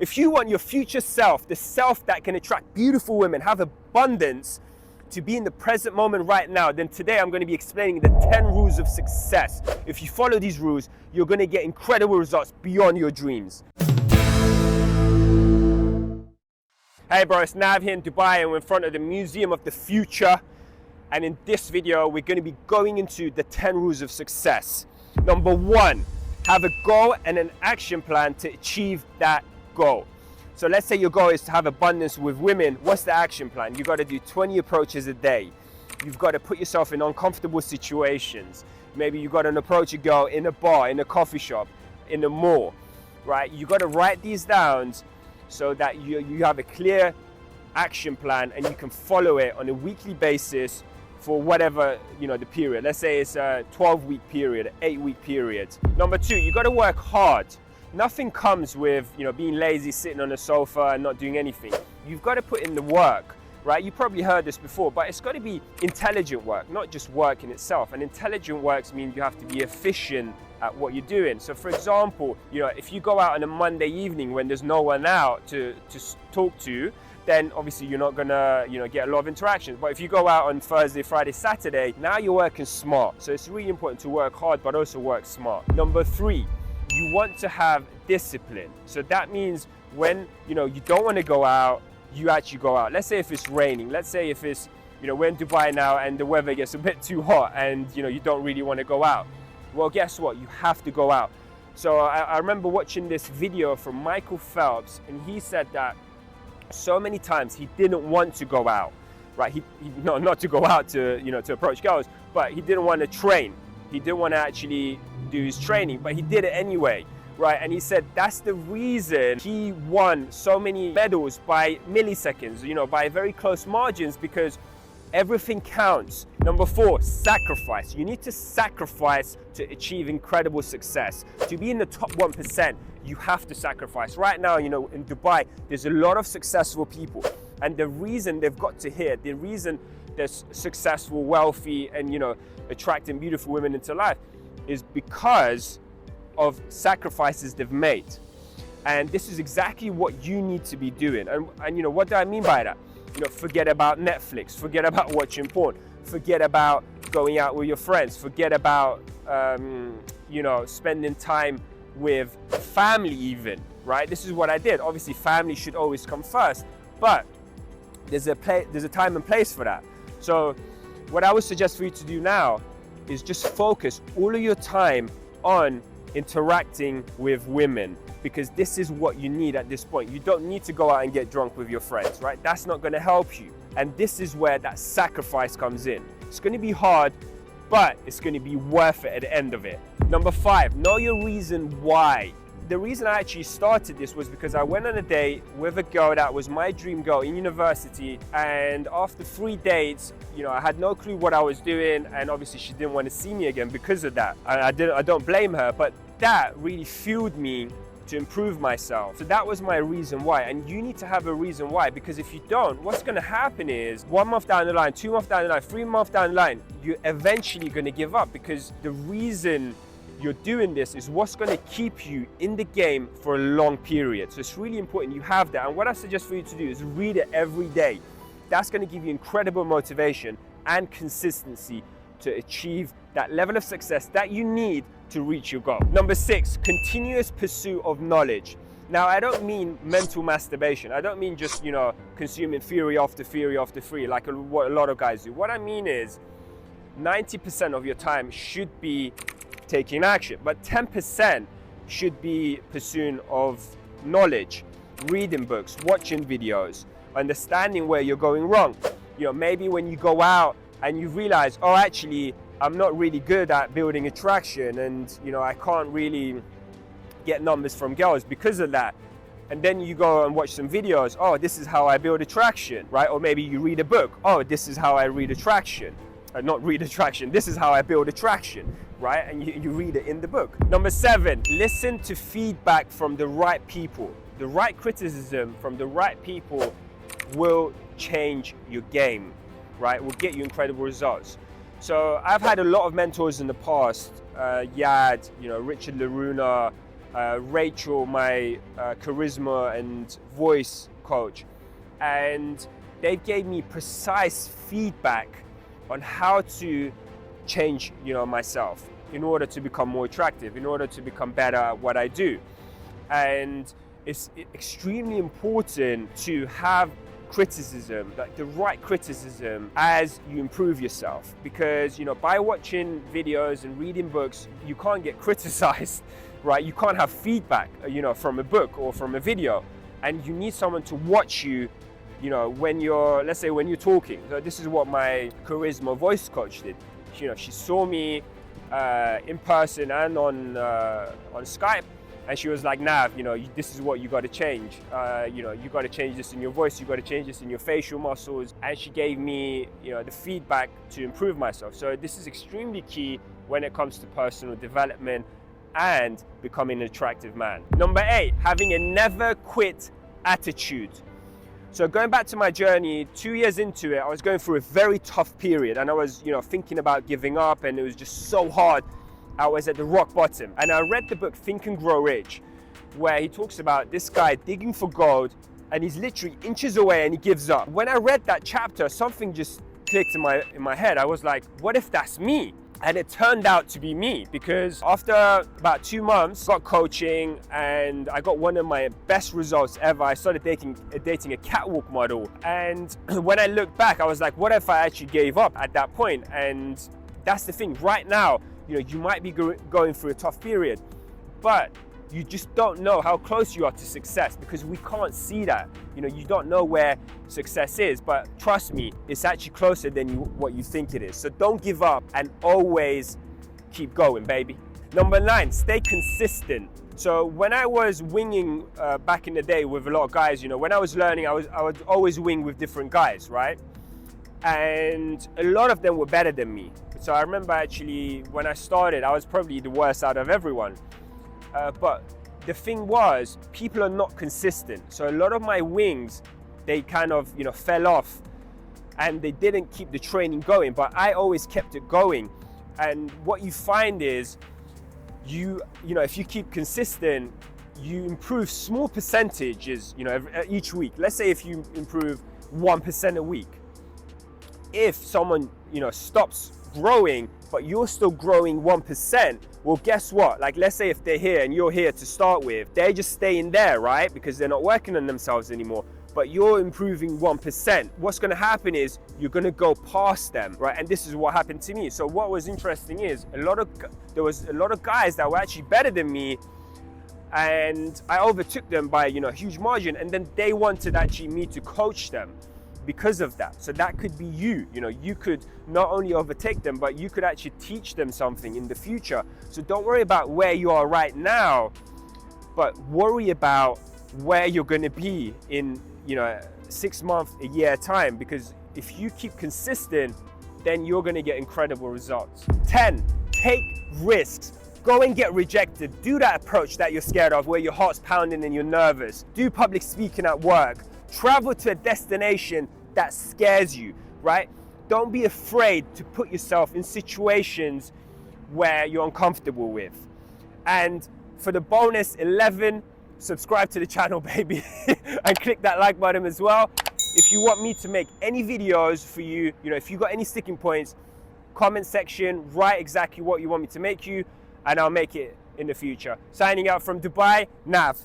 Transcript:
If you want your future self, the self that can attract beautiful women, have abundance, to be in the present moment right now, then today I'm going to be explaining the 10 rules of success. If you follow these rules, you're going to get incredible results beyond your dreams. Hey bro, it's Nav here in Dubai and we're in front of the Museum of the Future. And in this video, we're going to be going into the 10 rules of success. Number 1, have a goal and an action plan to achieve that goal. So let's say your goal is to have abundance with women. What's the action plan? You've got to do 20 approaches a day. You've got to put yourself in uncomfortable situations. Maybe you've got to approach a girl in a bar, in a coffee shop, in a mall, right? You've got to write these down so that you have a clear action plan and you can follow it on a weekly basis for whatever, the period. Let's say it's a 12-week period, an 8-week period. Number 2, you got to work hard. Nothing comes with, being lazy, sitting on a sofa and not doing anything. You've got to put in the work, right? You probably heard this before, but it's got to be intelligent work, not just work in itself. And intelligent works mean you have to be efficient at what you're doing. So for example, if you go out on a Monday evening when there's no one out to talk to, then obviously you're not gonna get a lot of interactions. But if you go out on Thursday, Friday, Saturday, now you're working smart. So it's really important to work hard but also work smart. Number 3, you want to have discipline. So that means when you don't want to go out, you actually go out. Let's say if it's raining, let's say if it's we're in Dubai now and the weather gets a bit too hot and you don't really want to go out. Well, guess what? You have to go out. So I remember watching this video from Michael Phelps, and he said that so many times he didn't want to go out, right? Not to go out to approach girls, but he didn't want to train. He didn't want to actually do his training, but he did it anyway, right? And he said that's the reason he won so many medals by milliseconds, by very close margins, because everything counts. Number 4, sacrifice. You need to sacrifice to achieve incredible success. To be in the top 1%, you have to sacrifice. Right now, in Dubai, there's a lot of successful people. And the reason they've got to here, the reason they're successful, wealthy, and, attracting beautiful women into life is because of sacrifices they've made. And this is exactly what you need to be doing. And what do I mean by that? Forget about Netflix, forget about watching porn, forget about going out with your friends, forget about, spending time with family even, right? This is what I did. Obviously, family should always come first, but there's a time and place for that. So what I would suggest for you to do now is just focus all of your time on interacting with women, because this is what you need at this point. You don't need to go out and get drunk with your friends, right? That's not going to help you. And this is where that sacrifice comes in. It's going to be hard, but it's going to be worth it at the end of it. Number 5, know your reason why. The reason I actually started this was because I went on a date with a girl that was my dream girl in university, and after 3 dates, I had no clue what I was doing, and obviously she didn't want to see me again because of that. I don't blame her, but that really fueled me to improve myself. So that was my reason why, and you need to have a reason why, because if you don't, what's going to happen is 1 month down the line, 2 months down the line, 3 months down the line, you're eventually going to give up, because the reason you're doing this is what's going to keep you in the game for a long period. So it's really important you have that. And what I suggest for you to do is read it every day. That's going to give you incredible motivation and consistency to achieve that level of success that you need to reach your goal. Number 6, continuous pursuit of knowledge. Now, I don't mean mental masturbation. I don't mean just, consuming theory after theory after theory like what a lot of guys do. What I mean is 90% of your time should be taking action, but 10% should be pursuing of knowledge, reading books, watching videos, understanding where you're going wrong. Maybe when you go out and you realize, oh, actually, I'm not really good at building attraction, and I can't really get numbers from girls because of that. And then you go and watch some videos. Oh, this is how I build attraction, right? Or maybe you read a book. Oh, this is how I read attraction. Not read attraction. This is how I build attraction, right? And you read it in the book. Number 7, listen to feedback from the right people. The right criticism from the right people will change your game, right? Will get you incredible results. So I've had a lot of mentors in the past. Yad, Richard Laruna, Rachel, my charisma and voice coach, and they gave me precise feedback on how to change, myself in order to become more attractive, in order to become better at what I do. And it's extremely important to have criticism, like the right criticism, as you improve yourself, because by watching videos and reading books you can't get criticized, right? You can't have feedback from a book or from a video, and you need someone to watch you when you're, let's say, when you're talking. So this is what my charisma voice coach did. She saw me in person and on Skype, and she was like, Nav, this is what you got to change. You got to change this in your voice, you got to change this in your facial muscles. And she gave me, the feedback to improve myself. So this is extremely key when it comes to personal development and becoming an attractive man. Number 8, having a never quit attitude. So going back to my journey, 2 years into it, I was going through a very tough period, and I was, thinking about giving up, and it was just so hard. I was at the rock bottom, and I read the book Think and Grow Rich, where he talks about this guy digging for gold, and he's literally inches away and he gives up. When I read that chapter, something just clicked in my head. I was like, what if that's me? And it turned out to be me, because after about 2 months, I got coaching and I got one of my best results ever. I started dating a catwalk model. And when I look back, I was like, what if I actually gave up at that point? And that's the thing. Right now, you might be going through a tough period, but you just don't know how close you are to success, because we can't see that. You don't know where success is, but trust me, it's actually closer than what you think it is. So don't give up and always keep going, baby. Number 9, stay consistent. So when I was winging back in the day with a lot of guys, when I was learning, I would always wing with different guys, right? And a lot of them were better than me. So I remember actually when I started, I was probably the worst out of everyone. But the thing was, people are not consistent. So a lot of my wings, they kind of, fell off, and they didn't keep the training going, but I always kept it going. And what you find is, if you keep consistent, you improve small percentages, each week. Let's say if you improve 1% a week. If someone, stops growing, but you're still growing 1%, well, guess what? Like, let's say if they're here and you're here to start with, they're just staying there, right? Because they're not working on themselves anymore. But you're improving 1%. What's going to happen is you're going to go past them, right? And this is what happened to me. So what was interesting is there was a lot of guys that were actually better than me, and I overtook them by a huge margin. And then they wanted actually me to coach them because of that. So that could be you. You could not only overtake them, but you could actually teach them something in the future. So don't worry about where you are right now, but worry about where you're going to be in 6 months, a year time, because if you keep consistent, then you're going to get incredible results. 10, take risks. Go and get rejected. Do that approach that you're scared of, where your heart's pounding and you're nervous. Do public speaking at work. Travel to a destination that scares you, right? Don't be afraid to put yourself in situations where you're uncomfortable with. And for the bonus 11, subscribe to the channel, baby, and click that like button as well. If you want me to make any videos for you, if you got any sticking points, comment section, write exactly what you want me to make you, and I'll make it in the future. Signing out from Dubai, Nav.